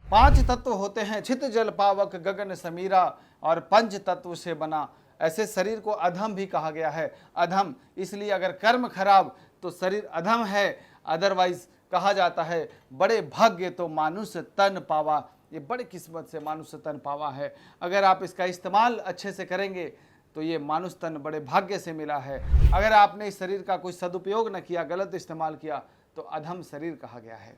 पांच तत्व होते हैं, छित जल पावक गगन समीरा, और पंच तत्व से बना। ऐसे शरीर को अधम भी कहा गया है। अधम इसलिए, अगर कर्म खराब तो शरीर अधम है। अदरवाइज कहा जाता है बड़े भाग्य तो मानुष तन पावा, ये बड़ी किस्मत से मानुष तन पावा है। अगर आप इसका इस्तेमाल अच्छे से करेंगे तो ये मानुष तन बड़े भाग्य से मिला है। अगर आपने इस शरीर का कोई सदुपयोग न किया, गलत इस्तेमाल किया, तो अधम शरीर कहा गया है।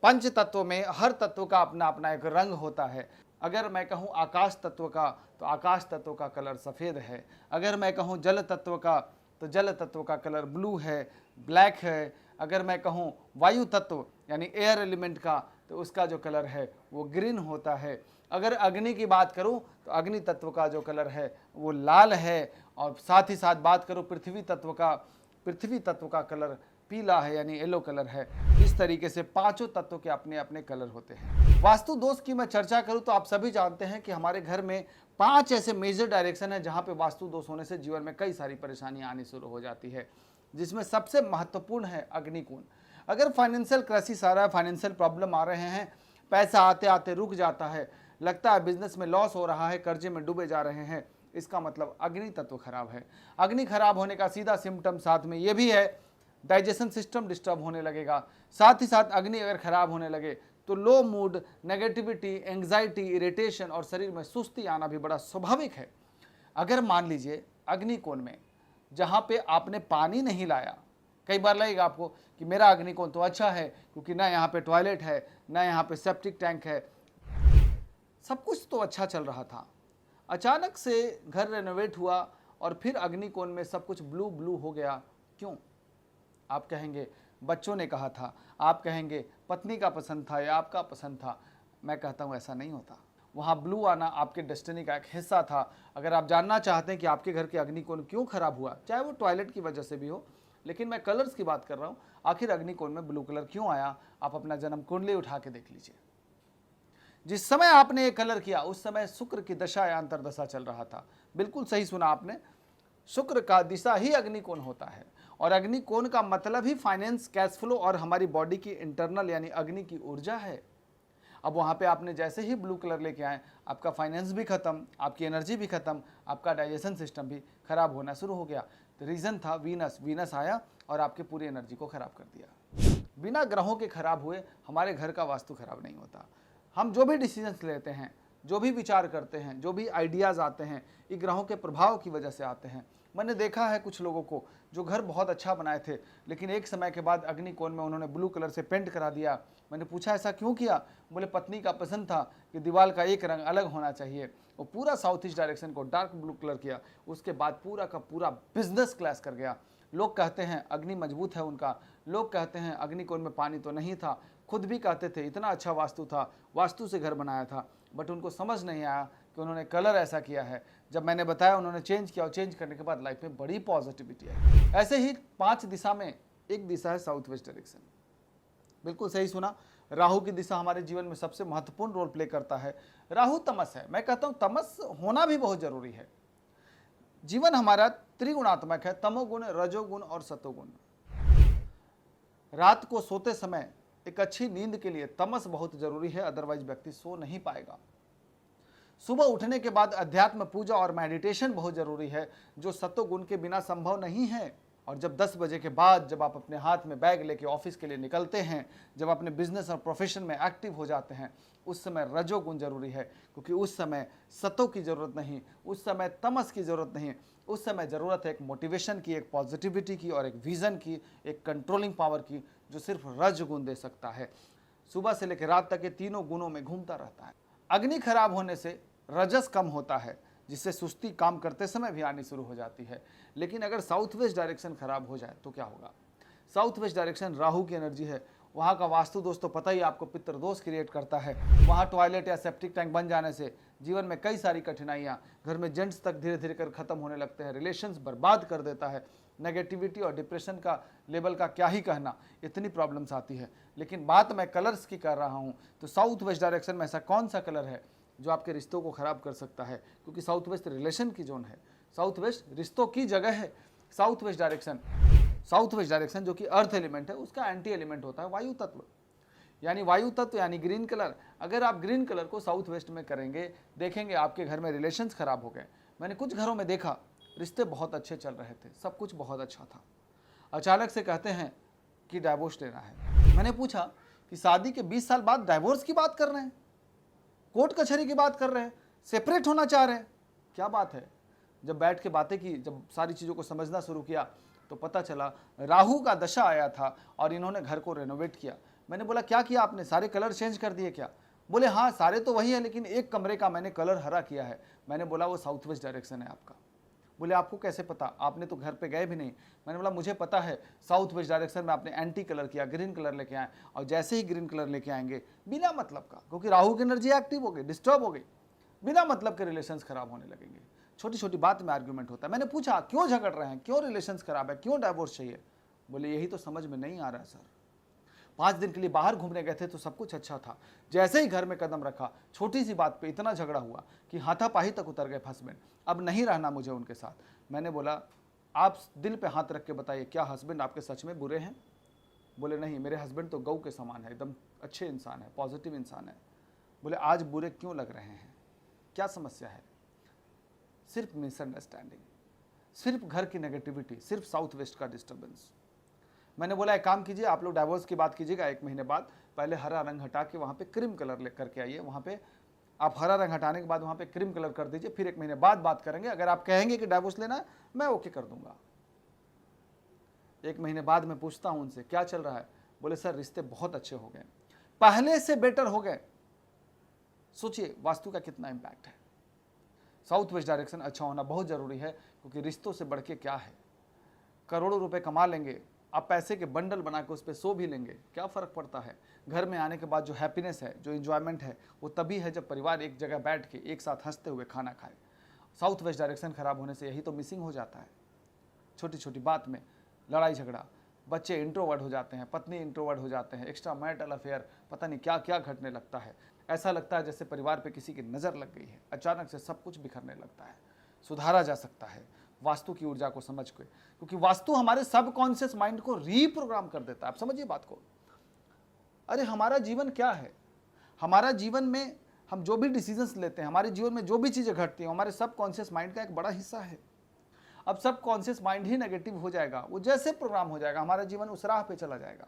पंच तत्व में हर तत्व का अपना अपना एक रंग होता है। अगर मैं कहूँ आकाश तत्व का, तो आकाश तत्व का कलर सफ़ेद है। अगर मैं कहूँ जल तत्व का, तो जल तत्व का कलर ब्लू है, ब्लैक है। अगर मैं कहूँ वायु तत्व यानी एयर एलिमेंट का, तो उसका जो कलर है वो ग्रीन होता है। अगर अग्नि की बात करूं तो अग्नि तत्व का जो कलर है वो लाल है। और साथ ही साथ बात करूं पृथ्वी तत्व का कलर पीला है, यानी येलो कलर है। इस तरीके से पांचों तत्वों के अपने अपने कलर होते हैं। वास्तु दोष की मैं चर्चा करूं तो आप सभी जानते हैं कि हमारे घर में 5 ऐसे मेजर डायरेक्शन है जहां पे वास्तु दोष होने से जीवन में कई सारी परेशानियां आनी शुरू हो जाती है, जिसमें सबसे महत्वपूर्ण है अग्निकोण। अगर फाइनेंशियल क्राइसिस आ रहा है, फाइनेंशियल प्रॉब्लम आ रहे हैं, पैसा आते आते रुक जाता है, लगता है बिजनेस में लॉस हो रहा है, कर्जे में डूबे जा रहे हैं, इसका मतलब अग्नि तत्व खराब है। अग्नि खराब होने का सीधा सिम्टम साथ में ये भी है, डाइजेशन सिस्टम डिस्टर्ब होने लगेगा। साथ ही साथ अग्नि अगर खराब होने लगे तो लो मूड, नेगेटिविटी, एंग्जाइटी, इरिटेशन और शरीर में सुस्ती आना भी बड़ा स्वाभाविक है। अगर मान लीजिए अग्निकोण में जहाँ पे आपने पानी नहीं लाया, कई बार लगेगा आपको कि मेरा अग्निकोण तो अच्छा है क्योंकि ना यहाँ पे टॉयलेट है, ना यहाँ पे सेप्टिक टैंक है, सब कुछ तो अच्छा चल रहा था। अचानक से घर रेनोवेट हुआ और फिर अग्निकोण में सब कुछ ब्लू ब्लू हो गया, क्यों? आप कहेंगे बच्चों ने कहा था, आप कहेंगे पत्नी का पसंद था या आपका पसंद था। मैं कहता हूँ ऐसा नहीं होता। वहाँ ब्लू आना आपके डेस्टिनी का एक हिस्सा था। अगर आप जानना चाहते हैं कि आपके घर के अग्निकोण क्यों खराब हुआ, चाहे वो टॉयलेट की वजह से भी हो, लेकिन मैं कलर्स की बात कर रहा हूँ, आखिर अग्निकोण में ब्लू कलर क्यों आया, आप अपना जन्म कुंडली उठा के देख लीजिए। जिस समय आपने ये कलर किया उस समय शुक्र की दशा या अंतरदशा चल रहा था। बिल्कुल सही सुना आपने, शुक्र का दिशा ही अग्निकोण होता है। और अग्निकोण का मतलब ही फाइनेंस, कैश फ्लो और हमारी बॉडी की इंटरनल यानी अग्नि की ऊर्जा है। अब वहाँ पे आपने जैसे ही ब्लू कलर लेके आए, आपका फाइनेंस भी खत्म, आपकी एनर्जी भी खत्म, आपका डाइजेशन सिस्टम भी खराब होना शुरू हो गया। तो रीज़न था वीनस आया और आपकी पूरी एनर्जी को खराब कर दिया। बिना ग्रहों के खराब हुए हमारे घर का वास्तु खराब नहीं होता। हम जो भी डिसीजंस लेते हैं, जो भी विचार करते हैं, जो भी आइडियाज़ आते हैं, ये ग्रहों के प्रभाव की वजह से आते हैं। मैंने देखा है कुछ लोगों को जो घर बहुत अच्छा बनाए थे, लेकिन एक समय के बाद अग्निकोण में उन्होंने ब्लू कलर से पेंट करा दिया। मैंने पूछा ऐसा क्यों किया? बोले पत्नी का पसंद था कि दीवार का एक रंग अलग होना चाहिए। वो पूरा साउथ ईस्ट डायरेक्शन को डार्क ब्लू कलर किया। उसके बाद पूरा का पूरा बिजनेस क्लैश कर गया। लोग कहते हैं अग्नि मजबूत है उनका, लोग कहते हैं अग्निकोण में पानी तो नहीं था, खुद भी कहते थे इतना अच्छा वास्तु था, वास्तु से घर बनाया था, बट उनको समझ नहीं आया कि उन्होंने कलर ऐसा किया है। जब मैंने बताया उन्होंने चेंज किया और चेंज करने के बाद लाइफ में बड़ी पॉजिटिविटी है। ऐसे ही 5 दिशा में एक दिशा है साउथ वेस्ट डायरेक्शन। बिल्कुल सही सुना, राहु की दिशा हमारे जीवन में सबसे महत्वपूर्ण रोल प्ले करता है। राहु तमस है, मैं कहता हूँ तमस होना भी बहुत जरूरी है। जीवन हमारा त्रिगुणात्मक है, तमोगुण, रजोगुण और सतोगुण। रात को सोते समय एक अच्छी नींद के लिए तमस बहुत जरूरी है, अदरवाइज व्यक्ति सो नहीं पाएगा। सुबह उठने के बाद अध्यात्म, पूजा और मेडिटेशन बहुत जरूरी है, जो सतोगुण के बिना संभव नहीं है। और जब 10 बजे के बाद जब आप अपने हाथ में बैग लेके ऑफिस के लिए निकलते हैं, जब अपने बिजनेस और प्रोफेशन में एक्टिव हो जाते हैं, उस समय रजोगुण जरूरी है, क्योंकि उस समय सतों की जरूरत नहीं, उस समय तमस की जरूरत नहीं। उस समय ज़रूरत है एक मोटिवेशन की, एक पॉजिटिविटी की और एक विज़न की, एक कंट्रोलिंग पावर की, जो सिर्फ रजगुण दे सकता है। सुबह से लेकर रात तक ये तीनों गुणों में घूमता रहता है। अग्नि खराब होने से रजस कम होता है, जिससे सुस्ती काम करते समय भी आनी शुरू हो जाती है। लेकिन अगर साउथ वेस्ट डायरेक्शन खराब हो जाए तो क्या होगा? साउथ वेस्ट डायरेक्शन राहु की एनर्जी है। वहाँ का वास्तु दोष तो पता ही आपको पितृ दोष क्रिएट करता है। वहाँ टॉयलेट या सेप्टिक टैंक बन जाने से जीवन में कई सारी कठिनाइयाँ, घर में जेंट्स तक धीरे धीरे कर खत्म होने लगते हैं, रिलेशंस बर्बाद कर देता है, नेगेटिविटी और डिप्रेशन का लेवल का क्या ही कहना, इतनी प्रॉब्लम्स आती है। लेकिन बात मैं कलर्स की कर रहा हूँ, तो साउथ वेस्ट डायरेक्शन में ऐसा कौन सा कलर है जो आपके रिश्तों को खराब कर सकता है? क्योंकि साउथ वेस्ट रिलेशन की जोन है, साउथ वेस्ट रिश्तों की जगह है। साउथ वेस्ट डायरेक्शन जो कि अर्थ एलिमेंट है, उसका एंटी एलिमेंट होता है वायु तत्व। यानी वायु तत्व यानी ग्रीन कलर। अगर आप ग्रीन कलर को साउथ वेस्ट में करेंगे, देखेंगे आपके घर में रिलेशंस खराब हो गए। मैंने कुछ घरों में देखा, रिश्ते बहुत अच्छे चल रहे थे, सब कुछ बहुत अच्छा था, अचानक से कहते हैं कि डाइवोर्स लेना है। मैंने पूछा कि शादी के 20 साल बाद डाइवोर्स की बात कर रहे हैं, कोर्ट कचहरी की बात कर रहे हैं, सेपरेट होना चाह रहे हैं, क्या बात है? जब बैठ के बातें की, जब सारी चीज़ों को समझना शुरू किया तो पता चला राहु का दशा आया था और इन्होंने घर को रेनोवेट किया। मैंने बोला क्या किया आपने, सारे कलर चेंज कर दिए क्या? बोले हाँ सारे तो वही है, लेकिन एक कमरे का मैंने कलर हरा किया है। मैंने बोला वो साउथ वेस्ट डायरेक्शन है आपका। बोले आपको कैसे पता, आपने तो घर पे गए भी नहीं। मैंने बोला मुझे पता है, साउथ वेस्ट डायरेक्शन में आपने एंटी कलर किया, ग्रीन कलर लेके आए, और जैसे ही ग्रीन कलर लेके आएंगे बिना मतलब का, क्योंकि राहु की एनर्जी एक्टिव हो गई, डिस्टर्ब हो गई, बिना मतलब के रिलेशंस खराब होने लगेंगे। छोटी छोटी बात में आर्ग्यूमेंट होता है। मैंने पूछा क्यों झगड़ रहे हैं, क्यों रिलेशंस खराब है, क्यों डाइवोर्स चाहिए? बोले यही तो समझ में नहीं आ रहा है सर। 5 दिन के लिए बाहर घूमने गए थे तो सब कुछ अच्छा था, जैसे ही घर में कदम रखा छोटी सी बात पे इतना झगड़ा हुआ कि हाथापाही तक उतर गए हस्बैंड, अब नहीं रहना मुझे उनके साथ। मैंने बोला आप दिल पे हाथ रख के बताइए, क्या हस्बैंड आपके सच में बुरे हैं? बोले नहीं, मेरे हस्बैंड तो गऊ के समान है, एकदम अच्छे इंसान है, पॉजिटिव इंसान है। बोले आज बुरे क्यों लग रहे हैं, क्या समस्या है? सिर्फ मिसअंडरस्टैंडिंग, सिर्फ घर की नेगेटिविटी, सिर्फ साउथ वेस्ट का डिस्टर्बेंस। मैंने बोला एक काम कीजिए, आप लोग डाइवोर्स की बात कीजिएगा 1 महीने बाद, पहले हरा रंग हटा के वहाँ पे क्रीम कलर ले करके आइए। वहाँ पे आप हरा रंग हटाने के बाद वहाँ पे क्रीम कलर कर दीजिए, फिर 1 महीने बाद बात करेंगे। अगर आप कहेंगे कि डाइवोर्स लेना है, मैं ओके कर दूंगा। 1 महीने बाद मैं पूछता हूँ उनसे क्या चल रहा है? बोले सर रिश्ते बहुत अच्छे हो गए, पहले से बेटर हो गए। सोचिए वास्तु का कितना इम्पैक्ट है। साउथ वेस्ट डायरेक्शन अच्छा होना बहुत ज़रूरी है, क्योंकि रिश्तों से बढ़ के क्या है। करोड़ों रुपए कमा लेंगे, आप पैसे के बंडल बना के उस पर सो भी लेंगे, क्या फ़र्क पड़ता है? घर में आने के बाद जो हैप्पीनेस है, जो इन्जॉयमेंट है, वो तभी है जब परिवार एक जगह बैठ के एक साथ हंसते हुए खाना खाए। साउथ वेस्ट डायरेक्शन खराब होने से यही तो मिसिंग हो जाता है। छोटी छोटी बात में लड़ाई झगड़ा, बच्चे इंट्रोवर्ट हो जाते हैं, पत्नी इंट्रोवर्ट हो जाते हैं, एक्स्ट्रा मैरिटल अफेयर, पता नहीं क्या क्या घटने लगता है। ऐसा लगता है जैसे परिवार पे किसी की नज़र लग गई है, अचानक से सब कुछ बिखरने लगता है। सुधारा जा सकता है वास्तु की ऊर्जा को समझ के, क्योंकि वास्तु हमारे सबकॉन्शियस माइंड को रीप्रोग्राम कर देता है। आप समझिए बात को। अरे हमारा जीवन क्या है, हमारा जीवन में हम जो भी डिसीजंस लेते हैं, हमारे जीवन में जो भी चीज़ें घटती हैं, हमारे सबकॉन्शियस माइंड का एक बड़ा हिस्सा है। अब सबकॉन्शियस माइंड ही नेगेटिव हो जाएगा, वो जैसे प्रोग्राम हो जाएगा, हमारा जीवन उस राह पे चला जाएगा।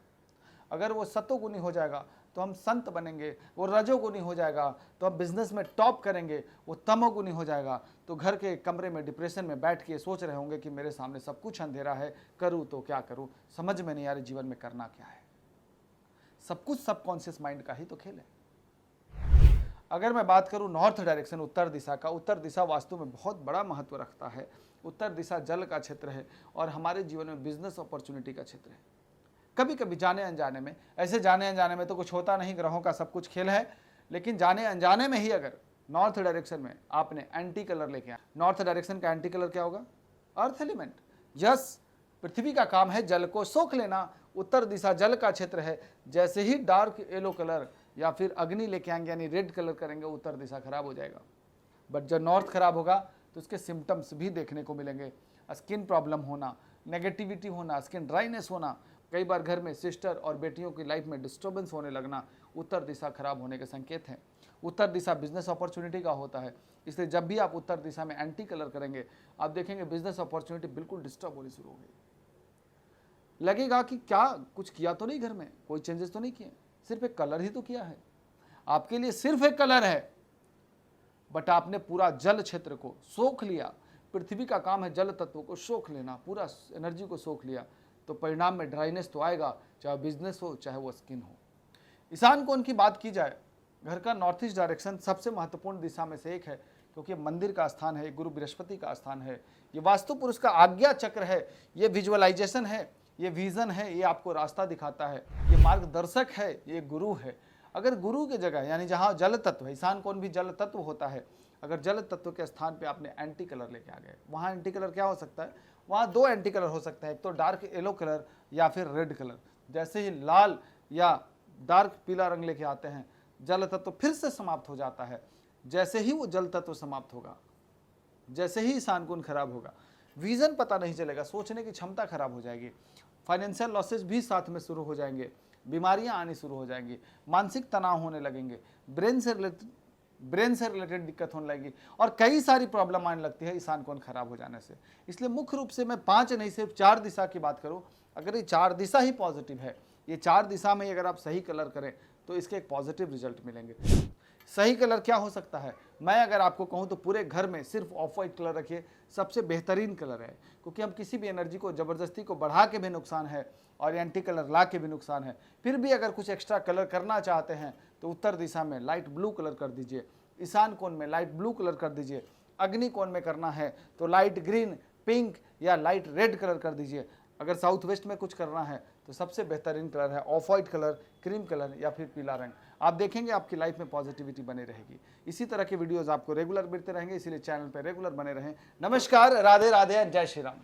अगर वो सतोगुणी हो जाएगा तो हम संत बनेंगे, वो रजोगुणी हो जाएगा तो हम बिजनेस में टॉप करेंगे, वो तमोगुणी हो जाएगा तो घर के कमरे में डिप्रेशन में बैठ के सोच रहे होंगे कि मेरे सामने सब कुछ अंधेरा है, करूँ तो क्या करूँ, समझ में नहीं आ रही जीवन में करना क्या है। सब कुछ सबकॉन्शियस माइंड का ही तो खेल है। अगर मैं बात करूं नॉर्थ डायरेक्शन, उत्तर दिशा का, उत्तर दिशा वास्तु में बहुत बड़ा महत्व रखता है। उत्तर दिशा जल का क्षेत्र है और हमारे जीवन में बिजनेस अपॉर्चुनिटी का क्षेत्र है। कभी कभी जाने अनजाने में, ऐसे जाने अनजाने में तो कुछ होता नहीं, ग्रहों का सब कुछ खेल है, लेकिन जाने अनजाने में ही अगर नॉर्थ डायरेक्शन में आपने एंटी कलर लेके आया, नॉर्थ डायरेक्शन का एंटी कलर क्या होगा? Earth element. यस, पृथ्वी का काम है जल को सोख लेना, उत्तर दिशा जल का क्षेत्र है। जैसे ही डार्क येलो कलर या फिर अग्नि लेके आएंगे यानी रेड कलर करेंगे, उत्तर दिशा खराब हो जाएगा। बट जब नॉर्थ खराब होगा तो उसके सिम्टम्स भी देखने को मिलेंगे। स्किन प्रॉब्लम होना, नेगेटिविटी होना, स्किन ड्राइनेस होना, कई बार घर में सिस्टर और बेटियों की लाइफ में डिस्टर्बेंस होने लगना, उत्तर दिशा खराब होने के संकेत हैं। उत्तर दिशा बिजनेस अपॉर्चुनिटी का होता है, इसलिए जब भी आप उत्तर दिशा में एंटी कलर करेंगे, आप देखेंगे बिजनेस अपॉर्चुनिटी बिल्कुल डिस्टर्ब होनी शुरू हो गई। लगेगा कि क्या कुछ किया तो नहीं, घर में कोई चेंजेस तो नहीं किए, सिर्फ एक कलर ही तो किया है। आपके लिए सिर्फ एक कलर है, बट आपने पूरा जल क्षेत्र को सोख लिया। पृथ्वी का काम है जल तत्व को सोख लेना, पूरा एनर्जी को सोख लिया, तो परिणाम में ड्राइनेस तो आएगा, चाहे बिजनेस हो चाहे वो स्किन हो। ईशान कोण की बात की जाए, घर का नॉर्थ ईस्ट डायरेक्शन सबसे महत्वपूर्ण दिशा में से एक है, क्योंकि मंदिर का स्थान है, गुरु बृहस्पति का स्थान है, ये वास्तु पुरुष का आज्ञा चक्र है, ये विजुअलाइजेशन है, ये विजन है, ये आपको रास्ता दिखाता है, ये मार्गदर्शक है, ये गुरु है। अगर गुरु की जगह यानी जहाँ जल तत्व है, ईशान कोण भी जल तत्व होता है, अगर जल तत्व के स्थान पे आपने एंटी कलर लेके आ गए, वहाँ एंटी कलर क्या हो सकता है? वहाँ 2 एंटी कलर हो सकते हैं, एक तो डार्क येलो कलर या फिर रेड कलर। जैसे ही लाल या डार्क पीला रंग लेके आते हैं, जल तत्व फिर से समाप्त हो जाता है। जैसे ही वो जल तत्व समाप्त होगा, जैसे ही ईशान कोण खराब होगा, विजन पता नहीं चलेगा, सोचने की क्षमता खराब हो जाएगी, फाइनेंशियल लॉसेस भी साथ में शुरू हो जाएंगे, बीमारियां आनी शुरू हो जाएंगी, मानसिक तनाव होने लगेंगे, ब्रेन से रिलेटेड दिक्कत होने लगेगी और कई सारी प्रॉब्लम आने लगती है ईशान कोण खराब हो जाने से। इसलिए मुख्य रूप से मैं 5 नहीं सिर्फ 4 दिशा की बात करूं, अगर ये 4 दिशा ही पॉजिटिव है, ये 4 दिशा में अगर आप सही कलर करें तो इसके एक पॉजिटिव रिजल्ट मिलेंगे। सही कलर क्या हो सकता है, मैं अगर आपको कहूं तो पूरे घर में सिर्फ ऑफ वाइट कलर रखिए, सबसे बेहतरीन कलर है, क्योंकि हम किसी भी एनर्जी को ज़बरदस्ती को बढ़ा के भी नुकसान है और एंटी कलर ला के भी नुकसान है। फिर भी अगर कुछ एक्स्ट्रा कलर करना चाहते हैं तो उत्तर दिशा में लाइट ब्लू कलर कर दीजिए, ईशान कोण में लाइट ब्लू कलर कर दीजिए, अग्नि कोण में करना है तो लाइट ग्रीन, पिंक या लाइट रेड कलर कर दीजिए। अगर साउथ वेस्ट में कुछ करना है तो सबसे बेहतरीन कलर है of white colour, cream colour या फिर पीला रंग। आप देखेंगे आपकी लाइफ में पॉजिटिविटी बनी रहेगी। इसी तरह के वीडियोस आपको रेगुलर मिलते रहेंगे, इसीलिए चैनल पर रेगुलर बने रहें। नमस्कार, राधे राधे, जय श्री राम।